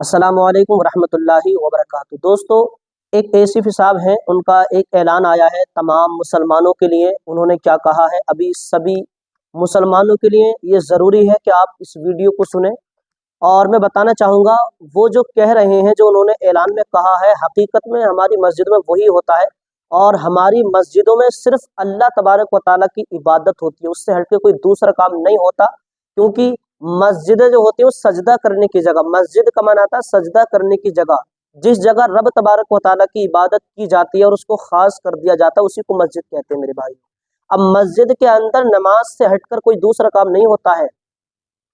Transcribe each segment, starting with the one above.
अस्सलाम वालेकुम वरहमतुल्लाहि वबरकातुहू। दोस्तों, एक एसिफ साहब हैं, उनका एक ऐलान आया है तमाम मुसलमानों के लिए। उन्होंने क्या कहा है, अभी सभी मुसलमानों के लिए ये ज़रूरी है कि आप इस वीडियो को सुने। और मैं बताना चाहूँगा, वो जो कह रहे हैं, जो उन्होंने ऐलान में कहा है, हकीकत में हमारी मस्जिद में वही होता है। और हमारी मस्जिदों में सिर्फ अल्लाह तबारक व तआला की इबादत होती है, उससे हटके कोई दूसरा काम नहीं होता। क्योंकि मस्जिदें जो होती हैं वो सजदा करने की जगह, मस्जिद का माना आता है सजदा करने की जगह। जिस जगह रब तबारक व तआला की इबादत की जाती है और उसको खास कर दिया जाता है, उसी को मस्जिद कहते हैं मेरे भाई। अब मस्जिद के अंदर नमाज से हटकर कोई दूसरा काम नहीं होता है।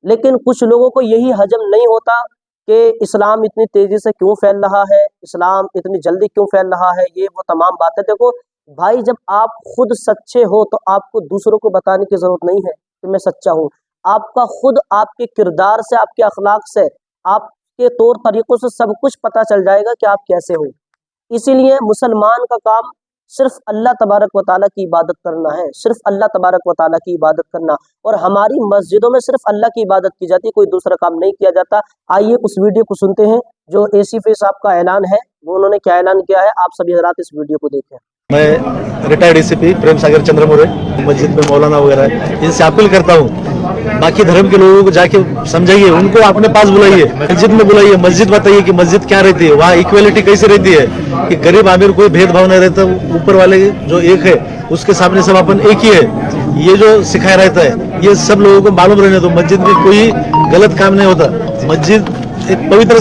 लेकिन कुछ लोगों को यही हजम नहीं होता कि इस्लाम इतनी तेजी से क्यों फैल रहा है, इस्लाम इतनी जल्दी क्यों फैल रहा है, ये वो तमाम बातें। देखो भाई, जब आप खुद सच्चे हो तो आपको दूसरों को बताने की जरूरत नहीं है कि मैं सच्चा हूँ। आपका खुद आपके किरदार से, आपके अखलाक से, आपके तौर तरीकों से सब कुछ पता चल जाएगा कि आप कैसे हो। इसीलिए मुसलमान का काम सिर्फ अल्लाह तबारक व तआला की इबादत करना है, सिर्फ अल्लाह तबारक व तआला की इबादत करना। और हमारी मस्जिदों में सिर्फ अल्लाह की इबादत की जाती है, कोई दूसरा काम नहीं किया जाता। आइए उस वीडियो को सुनते हैं जो एसीफ साहब का ऐलान है, वो उन्होंने क्या ऐलान किया है। आप सभी हजरात इस वीडियो को देखें। मैं रिटायर्ड एसीपी प्रेम सागर चंद्रमुरे, मस्जिद में मौलाना वगैरह है, इनसे अपील करता हूँ, बाकी धर्म के लोगों को जाके समझाइए, उनको अपने पास बुलाइए, मस्जिद में बुलाइए, मस्जिद बताइए कि मस्जिद क्या रहती है, वहाँ इक्वलिटी कैसे रहती है, कि गरीब आमिर कोई भेदभाव नहीं रहता, ऊपर वाले जो एक है उसके सामने सब अपन एक ही है। ये जो सिखाया रहता है ये सब लोगों को मालूम रहने दो। मस्जिद में कोई गलत काम नहीं होता, मस्जिद एक पवित्र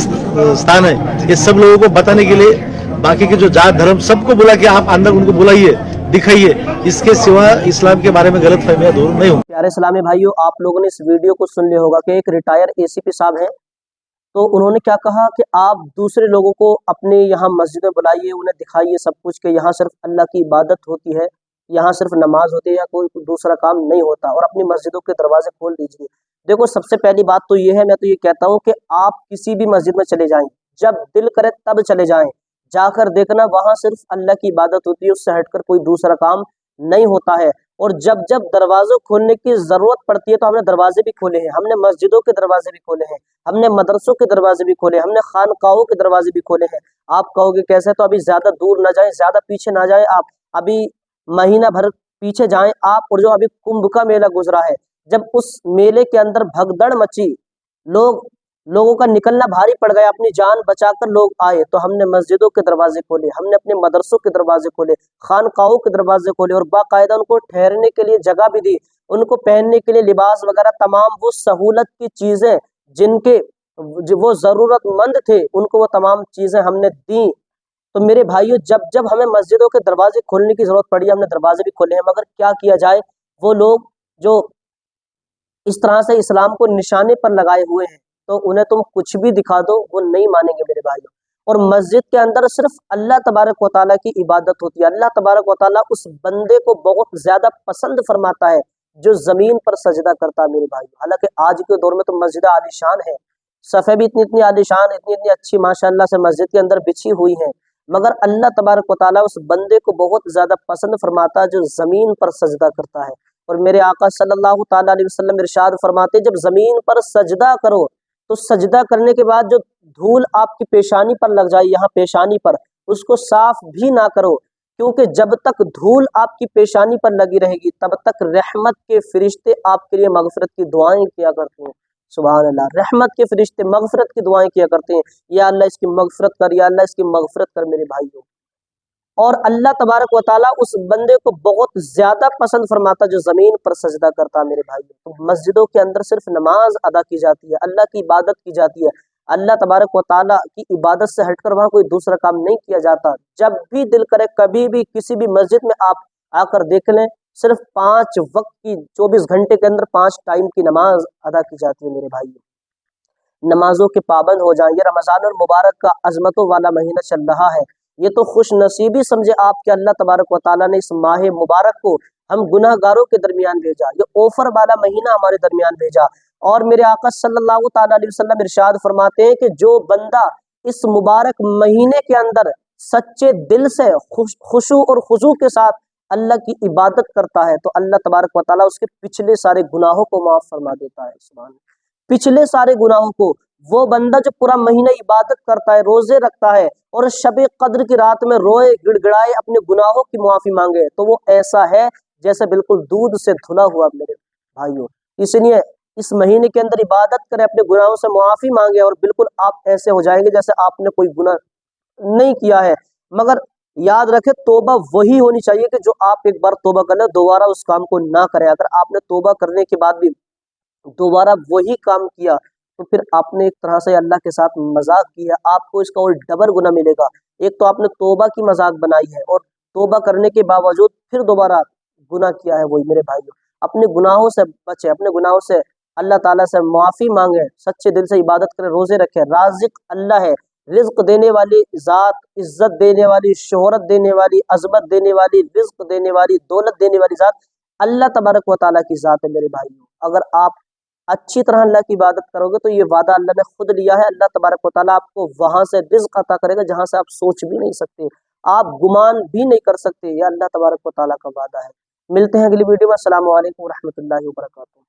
स्थान है, ये सब लोगों को बताने के लिए। बाकी के जो जात धर्म सबको बुला के आप अंदर उनको बुलाइए, दिखाइए, इसके सिवा इस्लाम के बारे में गलत फहमियां दूर नहीं हो। प्यारे इस्लामी भाइयों, आप लोगों ने इस वीडियो को सुन लिया होगा कि एक रिटायर एसीपी साहब हैं, तो उन्होंने क्या कहा कि आप दूसरे लोगों को अपने यहाँ मस्जिद में बुलाइए, उन्हें दिखाइए सब कुछ कि यहाँ सिर्फ अल्लाह की इबादत होती है, यहाँ सिर्फ नमाज होती है, या कोई दूसरा काम नहीं होता, और अपनी मस्जिदों के दरवाजे खोल दीजिए। देखो, सबसे पहली बात तो ये है, मैं तो ये कहता हूँ कि आप किसी भी मस्जिद में चले जाएं, जब दिल करे तब चले जाएं, जाकर देखना वहां सिर्फ अल्लाह की इबादत होती है, उससे हटकर कोई दूसरा काम नहीं होता है। और जब जब दरवाज़ों खोलने की जरूरत पड़ती है तो हमने दरवाजे भी खोले हैं, हमने मस्जिदों के दरवाजे भी खोले हैं, हमने मदरसों के दरवाजे भी खोले, हमने खानकाहों के दरवाजे भी खोले हैं। आप कहोगे कैसे, तो अभी ज्यादा दूर ना जाएं, ज्यादा पीछे ना जाएं, आप अभी महीना भर पीछे जाएं आप, और जो अभी कुंभ का मेला गुजरा है, जब उस मेले के अंदर भगदड़ मची, लोगों का निकलना भारी पड़ गया, अपनी जान बचाकर लोग आए, तो हमने मस्जिदों के दरवाजे खोले, हमने अपने मदरसों के दरवाजे खोले, खानकाहों के दरवाजे खोले, और बाकायदा उनको ठहरने के लिए जगह भी दी, उनको पहनने के लिए लिबास वगैरह, तमाम वो सहूलत की चीजें जिनके जो वो जरूरतमंद थे, उनको वो तमाम चीजें हमने दी। तो मेरे भाइयों, जब जब हमें मस्जिदों के दरवाजे खोलने की जरूरत पड़ी, हमने दरवाजे भी खोले हैं, मगर क्या किया जाए, वो लोग जो इस तरह से इस्लाम को निशाने पर लगाए हुए हैं, तो उन्हें तुम कुछ भी दिखा दो वो नहीं मानेंगे मेरे भाइयों। और मस्जिद के अंदर सिर्फ अल्लाह तबारक व तआला की इबादत होती है। अल्लाह तबारक व तआला उस बंदे को बहुत ज्यादा पसंद फरमाता है जो जमीन पर सजदा करता है मेरे भाई। हालांकि आज के दौर में तो मस्जिद आलीशान है, सफ़े भी इतनी इतनी आलीशान, इतनी इतनी अच्छी माशाअल्लाह से मस्जिद के अंदर बिछी हुई है, मगर अल्लाह तबारक व तआला उस बंदे को बहुत ज्यादा पसंद फरमाता है जो जमीन पर सजदा करता है। और मेरे आका सल्लल्लाहु ताला अलैहि वसल्लम इरशाद फरमाते, जब जमीन पर सजदा करो तो सजदा करने के बाद जो धूल आपकी पेशानी पर लग जाए, यहाँ पेशानी पर, उसको साफ भी ना करो, क्योंकि जब तक धूल आपकी पेशानी पर लगी रहेगी तब तक रहमत के फरिश्ते आपके लिए मगफिरत की दुआएं किया करते हैं। सुभान अल्लाह, रहमत के फरिश्ते मगफिरत की दुआएं किया करते हैं, या अल्लाह इसकी मगफिरत कर, या अल्लाह इसकी मगफिरत कर मेरे भाइयों। और अल्लाह तबारक व ताला उस बंदे को बहुत ज्यादा पसंद फरमाता जो जमीन पर सजदा करता मेरे भाइयों। तो मस्जिदों के अंदर सिर्फ नमाज अदा की जाती है, अल्लाह की इबादत की जाती है, अल्लाह तबारक व ताला की इबादत से हटकर वहाँ कोई दूसरा काम नहीं किया जाता। जब भी दिल करे, कभी भी किसी भी मस्जिद में आप आकर देख लें, सिर्फ 5 वक्त की 24 घंटे के अंदर 5 टाइम की नमाज अदा की जाती है मेरे भाइयों। नमाजों के पाबंद हो जाएं। ये रमजान मुबारक का अजमतों वाला महीना चल रहा है, ये तो खुश नसीबी समझे आप कि अल्लाह तबारक व ताला ने इस माह मुबारक को हम गुनाहगारों के दरमियान भेजा, ये ऑफर वाला महीना हमारे दरमियान भेजा। और मेरे आका सल्लल्लाहु ताला अलैहि वसल्लम इरशाद फरमाते हैं कि जो बंदा इस मुबारक महीने के अंदर सच्चे दिल से खुशू और खुजू के साथ अल्लाह की इबादत करता है, तो अल्लाह तबारक व ताला उसके पिछले सारे गुनाहों को माफ फरमा देता है। सुभान, पिछले सारे गुनाहों को وہ بندہ جو پورا مہینہ عبادت کرتا ہے، روزے رکھتا ہے اور شب قدر کی رات میں روئے گڑ گڑائے اپنے گناہوں کی معافی مانگے، تو وہ ایسا ہے جیسے بالکل دودھ سے دھلا ہوا میرے بھائیوں۔ اس لیے اس مہینے کے اندر عبادت کریں، اپنے گناہوں سے معافی مانگے، اور بالکل آپ ایسے ہو جائیں گے جیسے آپ نے کوئی گناہ نہیں کیا ہے۔ مگر یاد رکھے توبہ وہی ہونی چاہیے کہ جو آپ ایک بار توبہ کر لیں دوبارہ اس کام کو نہ کریں۔ اگر آپ نے توبہ کرنے کے بعد بھی دوبارہ وہی کام کیا تو پھر آپ نے ایک طرح سے اللہ کے ساتھ مذاق کیا، آپ کو اس کا اور ڈبل گناہ ملے گا۔ ایک تو آپ نے توبہ کی مذاق بنائی ہے، اور توبہ کرنے کے باوجود پھر دوبارہ گناہ کیا ہے۔ وہی میرے بھائیوں، اپنے گناہوں سے بچے، اپنے گناہوں سے اللہ تعالیٰ سے معافی مانگیں، سچے دل سے عبادت کریں، روزے رکھیں۔ رازق اللہ ہے، رزق دینے والی ذات، عزت دینے والی، شہرت دینے والی، عظمت دینے والی، رزق دینے والی، دولت دینے والی ذات اللہ تبارک و تعالیٰ کی ذات ہے میرے بھائیوں۔ اگر آپ اچھی طرح اللہ کی عبادت کرو گے تو یہ وعدہ اللہ نے خود لیا ہے، اللہ تبارک و تعالیٰ آپ کو وہاں سے رزق عطا کرے گا جہاں سے آپ سوچ بھی نہیں سکتے، آپ گمان بھی نہیں کر سکتے، یہ اللہ تبارک و تعالیٰ کا وعدہ ہے۔ ملتے ہیں اگلی ویڈیو میں، السلام علیکم ورحمۃ اللہ وبرکاتہ۔